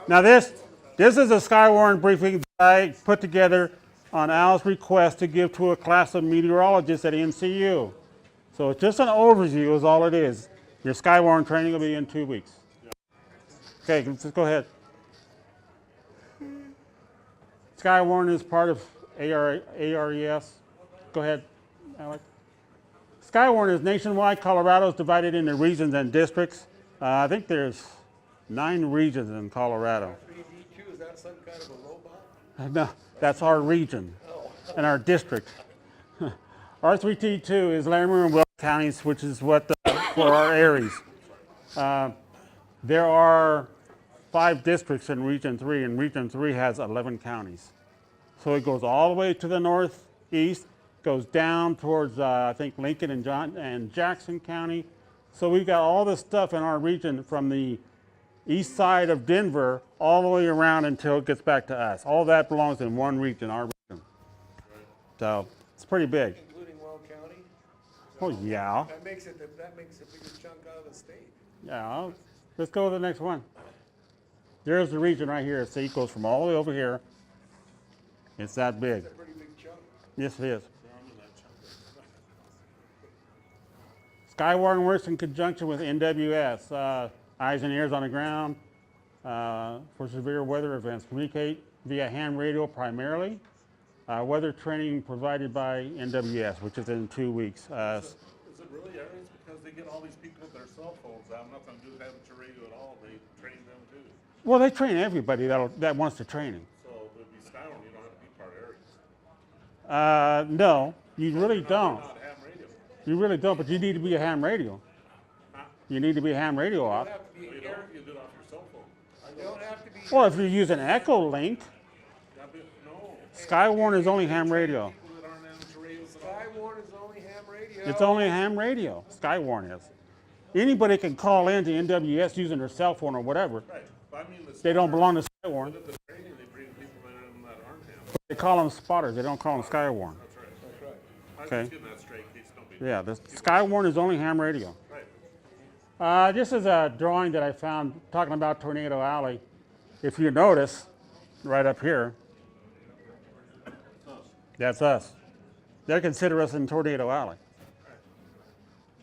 Now this is a Skywarn briefing that I put together on Al's request to give to a class of meteorologists at NCU. So it's just an overview is all it is. Your Skywarn training will be in 2 weeks. Okay, let's go ahead. Skywarn is part of ARES. Go ahead, Alex. Skywarn is nationwide. Colorado is divided into regions and districts. I think there's 9 regions in Colorado. R3D2, is that some kind of a robot? No, that's our region and our district. R3D2 is Larimer and Weld Counties, which is what for our ARES. There are 5 districts in Region 3, and Region 3 has 11 counties. So it goes all the way to the northeast, goes down towards, I think, Lincoln and Jackson County. So we've got all this stuff in our region from the east side of Denver all the way around until it gets back to us. All that belongs in one region, our region. So it's pretty big. Including Weld County? Oh, yeah. That makes the biggest chunk out of the state. Yeah, let's go to the next one. There's the region right here. See, it goes from all the way over here. It's that big. It's a pretty big chunk. Yes, it is. Skywarn works in conjunction with NWS, eyes and ears on the ground for severe weather events. Communicate via ham radio primarily. Weather training provided by NWS, which is in 2 weeks. Is it really ARES? Because they get all these people with their cell phones. That have nothing to do with amateur radio at all. They train them too. Well, they train everybody that wants to training. So it would be Skywarn. You don't have to be part of ARES. No, you really don't. Not ham radio. You really don't, but you need to be a ham radio. Huh? You need to be a ham radio off. You don't have to be You don't. You do it off your cell phone. You don't have to be. Well, if you use an Echo Link, No. Skywarn is only ham radio. People that aren't amateur radios at all. Skywarn is only ham radio. It's only ham radio. Skywarn is. Anybody can call in to NWS using their cell phone or whatever. Right. But I mean, They don't belong to Skywarn. the training, they bring people in that aren't ham. They call them spotters. They don't call them Skywarn. That's right. That's right. I was Okay. just getting that straight in case nobody. Yeah, the Skywarn is only ham radio. Right. This is a drawing that I found talking about Tornado Alley. If you notice, right up here, that's us. They consider us in Tornado Alley.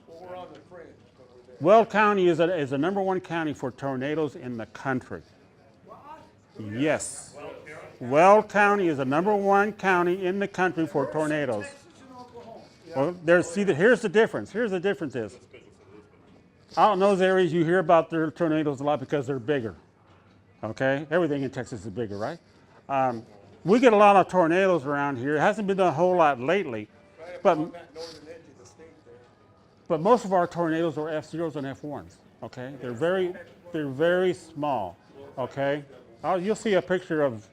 Well, we're on the fringe, but we're there. Weld County is the #1 county for tornadoes in the country. Yes. Weld County is the #1 county in the country for tornadoes. Texas and Oklahoma. Well, here's the difference. Here's the difference is, out in those areas you hear about their tornadoes a lot because they're bigger. Okay? Everything in Texas is bigger, right? We get a lot of tornadoes around here. It hasn't been a whole lot lately, Right but along that northern edge of the state there. But most of our tornadoes are F0s and F1s, okay? They're very small, okay? You'll see a picture of,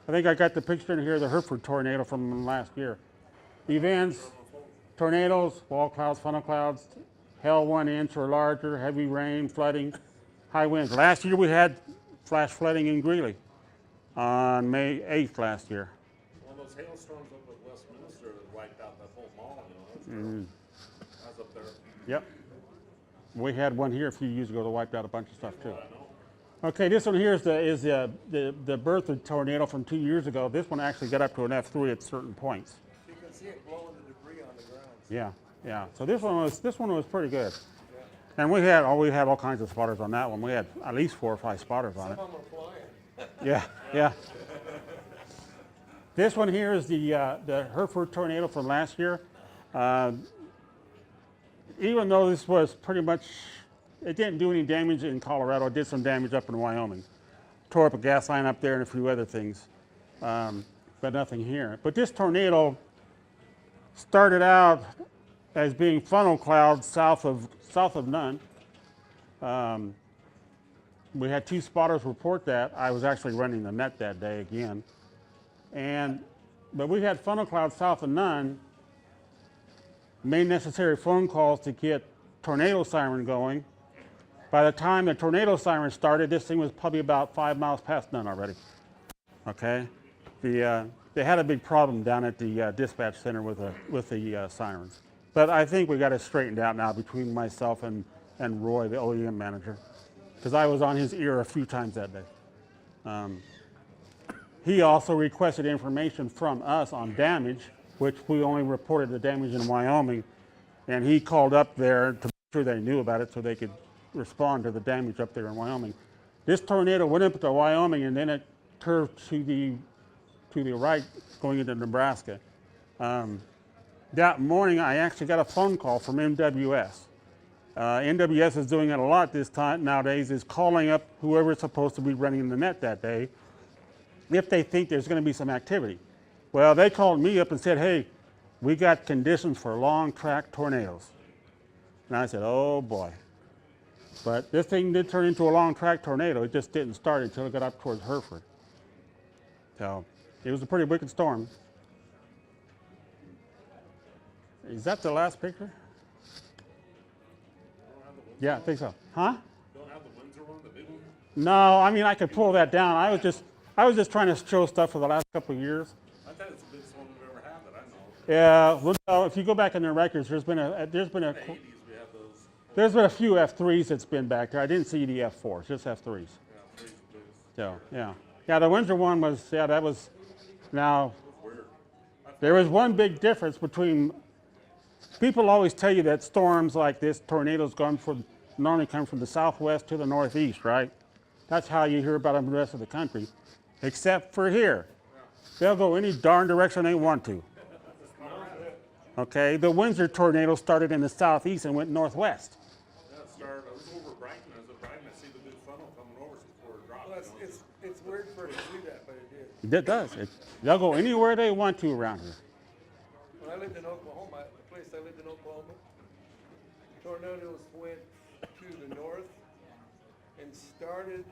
I think I got the picture in here, the Hereford tornado from last year. Events, tornadoes, wall clouds, funnel clouds, hail 1 inch or larger, heavy rain, flooding, high winds. Last year we had flash flooding in Greeley on May 8th last year. One of those hailstorms up at Westminster that wiped out that whole mall, you know. That's up there. Yep. We had one here a few years ago that wiped out a bunch of stuff too. Okay, this one here is the birth of tornado from 2 years ago. This one actually got up to an F3 at certain points. You can see it blowing the debris on the ground. Yeah. So this one was pretty good. And we had all kinds of spotters on that one. We had at least 4 or 5 spotters on it. Some of them are flying. Yeah. This one here is the Hereford tornado from last year. Even though this was pretty much, it didn't do any damage in Colorado. It did some damage up in Wyoming. Tore up a gas line up there and a few other things, but nothing here. But this tornado started out as being funnel clouds south of Nunn. We had 2 spotters report that. I was actually running the net that day again. But we had funnel clouds south of Nunn, made necessary phone calls to get tornado siren going. By the time the tornado siren started, this thing was probably about 5 miles past Nunn already. Okay? They had a big problem down at the dispatch center with the sirens. But I think we got it straightened out now between myself and Roy, the OEM manager, because I was on his ear a few times that day. He also requested information from us on damage, which we only reported the damage in Wyoming, and he called up there to make sure they knew about it so they could respond to the damage up there in Wyoming. This tornado went up to Wyoming and then it curved to the right going into Nebraska. That morning I actually got a phone call from NWS. NWS is doing it a lot this time nowadays, is calling up whoever's supposed to be running the net that day if they think there's going to be some activity. Well, they called me up and said, hey, we got conditions for long track tornadoes. And I said, oh boy. But this thing did turn into a long track tornado. It just didn't start until it got up towards Hereford. So it was a pretty wicked storm. Is that the last picture? Yeah, I think so. Huh? Don't have the Windsor one, the big one? No, I mean I could pull that down. I was just trying to show stuff for the last couple of years. I thought it's the biggest one we've ever had that I know. Yeah, well, no, if you go back in their records, there's been a In the 80s we had those. there's been a few F3s that's been back there. I didn't see the F4s, just F3s. Yeah, three's the biggest. So yeah, the Windsor one was that was now. It was weird. There is one big difference between. People always tell you that storms like this, tornadoes normally come from the southwest to the northeast, right? That's how you hear about them in the rest of the country, except for here. They'll go any darn direction they want to. Okay, the Windsor tornado started in the southeast and went northwest. Yeah, it started, I was over Breifing, I was at Breifing, I see the big funnel coming over before it dropped. Well, it's weird for it to do that, but it did. It does. They'll go anywhere they want to around here. When I lived in Oklahoma, the place I lived in Oklahoma, tornadoes went to the north and started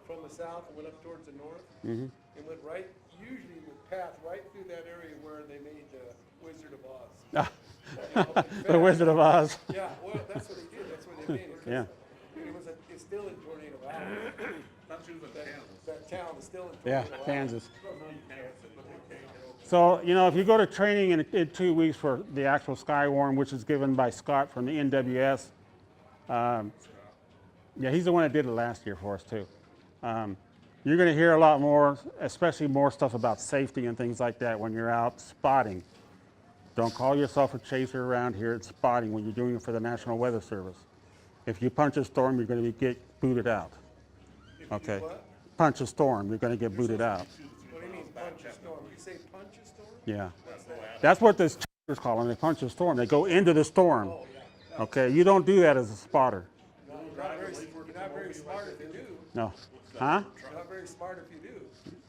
from the south and went up towards the north. And went right, usually would pass right through that area where they made the Wizard of Oz. The Wizard of Oz. Yeah, well, that's what they did, that's what they made it. Yeah. It's still in Tornado Alley. Not choosing Kansas. That town is still in Yeah, Tornado Alley. Kansas. No, you can't. So, if you go to training in 2 weeks for the actual Skywarn, which is given by Scott from the NWS, yeah, he's the one that did it last year for us too. You're going to hear a lot more, especially more stuff about safety and things like that when you're out spotting. Don't call yourself a chaser around here. It's spotting when you're doing it for the National Weather Service. If you punch a storm, you're going to get booted out. Okay? Punch a storm, you're going to get booted out. What do you mean punch a storm? You say punch a storm? Yeah. That's what this chasers call them. They punch a storm. They go into the storm. Okay? You don't do that as a spotter. You're not very smart if you do. No. Huh? You're not very smart if you do.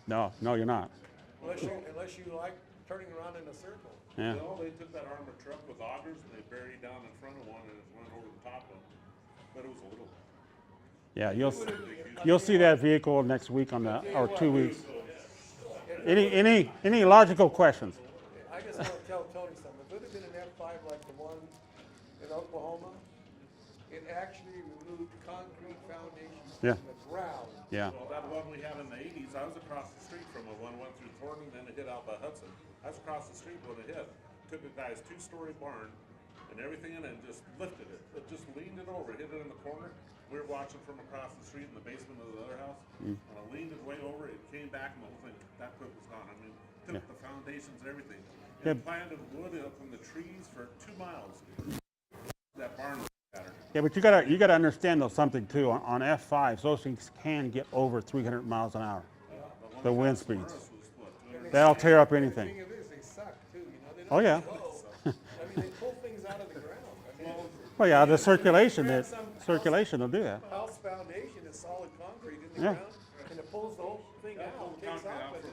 No, you're not. Unless you like turning around in a circle. Yeah. No, they took that armored truck with augers and they buried down in front of one and it went over the top of them. But it was a little. Yeah, you'll see that vehicle next week or 2 weeks. Any logical questions? I just want to tell Tony something. If it had been an F5 like the one in Oklahoma, it actually removed concrete foundations from the ground. Yeah. Well, that one we had in the 80s, I was across the street from it. One went through Thornton, then it hit out by Hudson. I was across the street when it hit. Took a guy's 2-story barn and everything in it and just lifted it. It just leaned it over, hit it in the corner. We were watching from across the street in the basement of the other house. And I leaned it way over, it came back and the whole thing, that quick was gone. I mean, took the foundations and everything. And planted wood up in the trees for 2 miles. That barn was shattered. Yeah, but you gotta understand though something too. On F5s, those things can get over 300 miles an hour. The wind speeds. They'll tear up anything. The thing is, they suck too. They Oh don't yeah. blow. I mean, they pull things out of the ground. I mean, Well, yeah, the circulation will do that. house foundation is solid concrete in the Yeah. ground, and it pulls the whole thing out, takes off with it.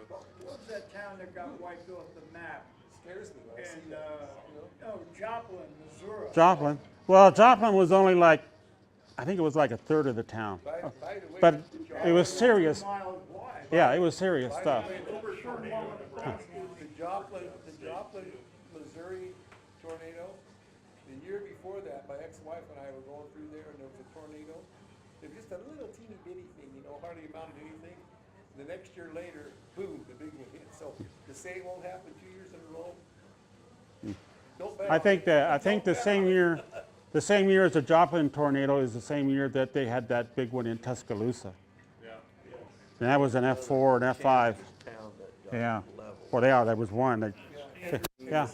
What was that town that got wiped off the map? Scares me when I see And, that. Joplin, Missouri. Joplin. Well, Joplin was only like, I think it was like a third of the town. By the way, But it was serious. Miles wide. Yeah, it was serious by the stuff. way, the Joplin, Missouri tornado, the year before that, my ex-wife and I were going through there and there was a tornado. It was just a little teeny bitty thing, hardly amounted to anything. The next year later, boom, the big one hit. So to say it won't happen 2 years in a row, don't bet I on it. think the same year as the Joplin tornado is the same year that they had that big one in Tuscaloosa. Yeah. And that was an F4 and F5. Yeah. Well, there was one. Yeah.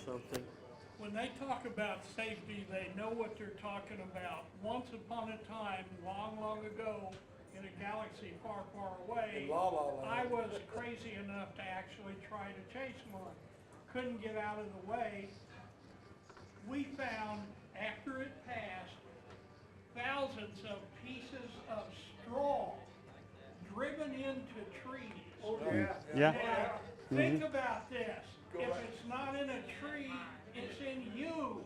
When they talk about safety, they know what they're talking about. Once upon a time, long, long ago, in a galaxy far, far away, I was crazy enough to actually try to chase one. Couldn't get out of the way. We found, after it passed, thousands of pieces of straw driven into trees. Oh, yeah. Yeah. Now, think about this. If it's not in a tree, it's in you.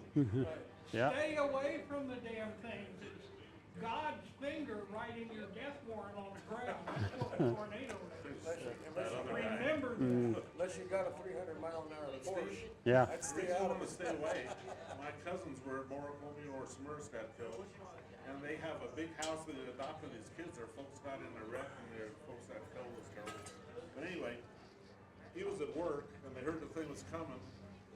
Yeah. Stay away from the damn things. It's God's finger writing your death warrant on the ground. That's what a tornado is. Remember that. Unless you got a 300-mile-an-hour Porsche. Yeah. I'd Stay stay out out of to it. stay away. My cousins were at Morricone or Smurfs got killed, and they have a big house that they adopted these kids. Their folks got in a wreck, and their folks got killed. Was terrible. But anyway, he was at work, and they heard the thing was coming,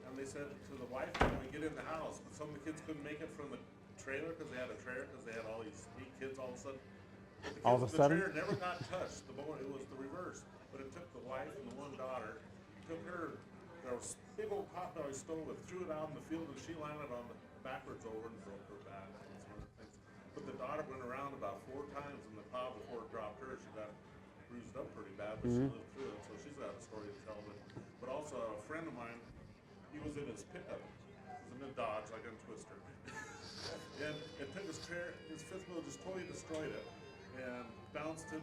and they said to the wife, "Can we get in the house?" But some of the kids couldn't make it from the trailer because they had a trailer because they had all these 8 kids all of a sudden. But the All of a sudden? the trailer never got touched. It was the reverse. But it took the wife and the one daughter, took her. There was a big old potbelly stove that threw it out in the field, and she landed on the backwards over and broke her back and some other things. But the daughter went around about 4 times, and the pop before it dropped her, she got bruised up pretty bad, but she lived through it. So she's got a story to tell. But also a friend of mine, he was in his pickup. He was in a Dodge, like a Twister. And it took his fifth wheel just totally destroyed it, and bounced him,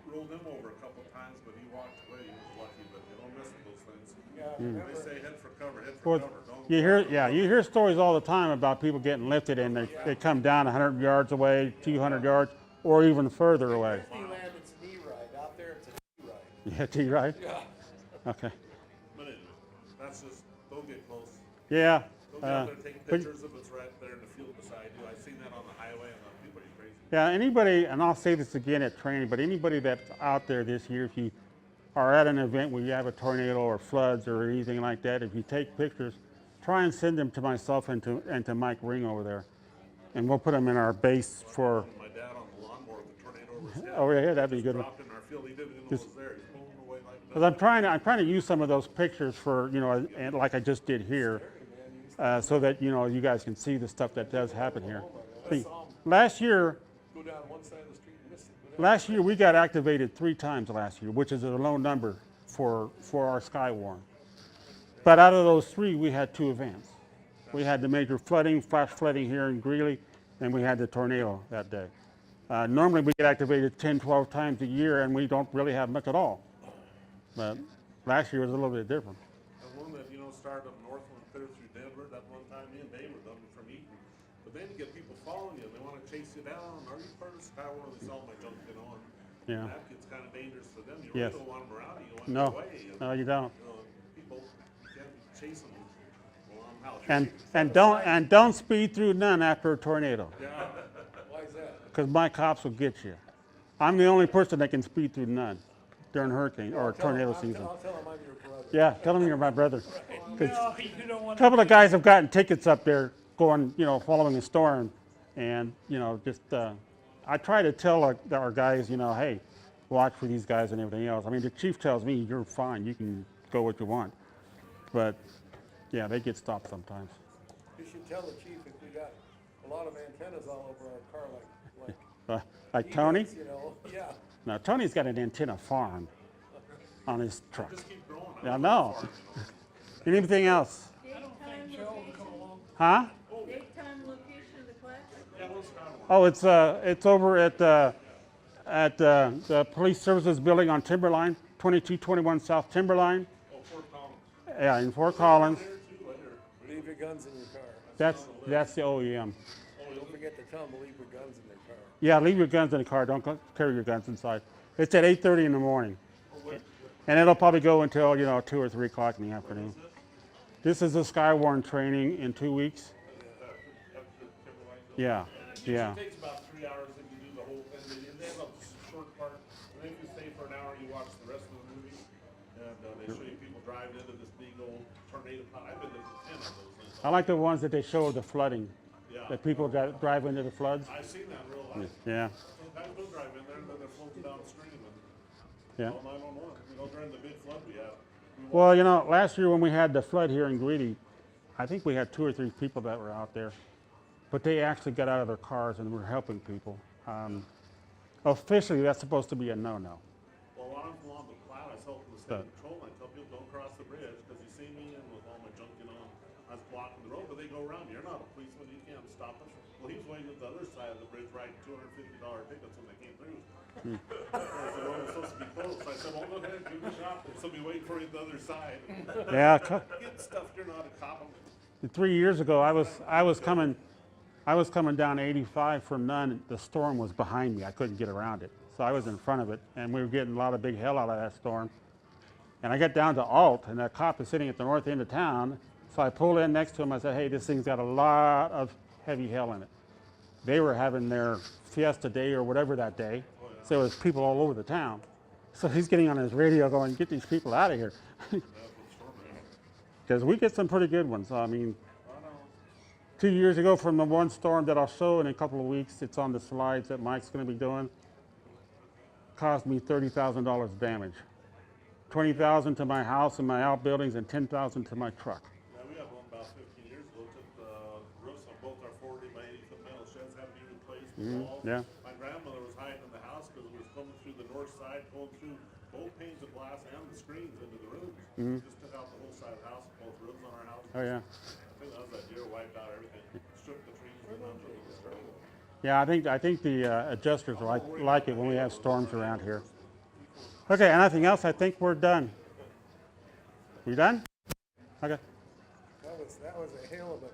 rolled him over a couple of times, but he walked away. He was lucky, but you don't mess with those things. They say head for cover, head for Well, cover. you hear stories all the time about people getting lifted and they come down 100 yards away, 200 yards, or even further away. Disneyland, it's knee ride. Out there, it's a knee ride. Yeah, T, right? Yeah. Okay. But anyway, that's just, don't get close. Yeah. Don't get out there taking pictures of it's right there in the field beside you. I've seen that on the highway, and people are crazy. Yeah, anybody, and I'll say this again at training, but anybody that's out there this year, if you are at an event where you have a tornado or floods or anything like that, if you take pictures, try and send them to myself and to Mike Ring over there. And we'll put them in our base for, My dad on the lawnmower with the tornado over his head. oh yeah, that'd be a good one. Dropped in our field. He didn't even know it was there. He's pulling away like that. Because I'm trying to use some of those pictures for, and like I just did here, so that, you guys can see the stuff that does happen here. See, last year, Go down one side of the street and miss it. Last year we got activated 3 times last year, which is a low number for our Skywarn. But out of those 3, we had 2 events. We had the major flooding, flash flooding here in Greeley, and we had the tornado that day. Normally we get activated 10, 12 times a year, and we don't really have much at all. But last year was a little bit different. And one that, started up north and clear through Denver, that one time me and Dave were done from Eaton. But then you get people following you, they want to chase you down. Are you part of Skywarn? They sell my junk, and Yeah. that gets kind of dangerous for them. You Yes. really don't want them around you. You want No, them away. no, you don't. People can't be chasing them. Well, I'm out. And don't speed through none after a tornado, Yeah. Why is that? because my cops will get you. I'm the only person that can speed through none during hurricane or tornado season. I'll tell him I'm your brother. Yeah, tell them you're my brother. 'Cause No, you don't a want couple of guys have gotten tickets up there going, following a storm, and I try to tell our guys, hey, watch for these guys and everything else. I mean, the chief tells me you're fine, you can go what you want, but yeah, they get stopped sometimes. You should tell the chief if we got a lot of antennas all over our car, like Like Tony? peanuts, Yeah. Now Tony's got an antenna farm on his truck. Just keep growing. I know. Anything else? I don't think Joe will come along. Huh? Daytime location of the class? Oh, it's over at the police services building on Timberline, 2221 South Timberline. Oh, Fort Collins. Yeah, in Fort Collins. Leave your guns in your car. That's the OEM. Don't forget to tell them to leave your guns in their car. Yeah, leave your guns in the car. Don't carry your guns inside. It's at 8:30 in the morning, and it'll probably go until 2 or 3 o'clock in the afternoon. This is a Skywarn training in 2 weeks. Yeah, yeah. It takes about 3 hours if you do the whole thing. They have a short part, and then if you stay for an hour, you watch the rest of the movie, and they show you people driving into this big old tornado. I've been to 10 of those things. I like the ones that they show the flooding, Yeah. that people drive into the floods. I've seen that in real life. Yeah. Sometimes they'll drive in there, and then they're floating downstream. And Yeah. Call 911. You know, during the big flood we had. Well, you know, last year when we had the flood here in Greeley, I think we had 2 or 3 people that were out there, but they actually got out of their cars and were helping people. Officially, that's supposed to be a no-no. Well, when I'm along the plow, I tell the state patrol, I tell people don't cross the bridge because you see me and with all my junk, you know, I was blocking the road, but they go around. You're not a policeman, you can't stop us. Well, he's waiting at the other side of the bridge writing $250 tickets when they came through. The road was supposed to be closed. So I said, well, go ahead, do the shop. Somebody waiting for you at the other side. Yeah. Get stuff, you're not a cop. 3 years ago, I was coming down 85 from Nunn. The storm was behind me. I couldn't get around it, so I was in front of it, and we were getting a lot of big hell out of that storm. And I got down to Alt, and that cop is sitting at the north end of town. So I pulled in next to him. I said, "Hey, this thing's got a lot of heavy hail in it." They were having their fiesta day or whatever that day, so there was people all over the town. So he's getting on his radio going, "Get these people out of here," because we get some pretty good ones. I mean, 2 years ago from the one storm that I'll show in a couple of weeks, it's on the slides that Mike's going to be doing, cost me $30,000 damage. $20,000 to my house and my outbuildings and $10,000 to my truck. Yeah, we had one about 15 years ago. Took the roofs on both our 40 by 80 foot metal sheds, had to be replaced. Walls. Yeah. My grandmother was hiding in the house because it was coming through the north side, going through both panes of glass and the screens into the rooms. Just took out the whole side of the house, both rooms on our house. Oh yeah. I think that was that deer wiped out everything, stripped the trees and under it. Yeah, I think the adjusters like it when we have storms around here. Okay, anything else? I think we're done. We done? Okay. That was a hell of a.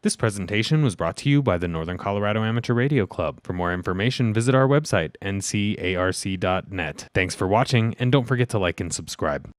This presentation was brought to you by the Northern Colorado Amateur Radio Club. For more information, visit our website, ncarc.net. Thanks for watching, and don't forget to like and subscribe.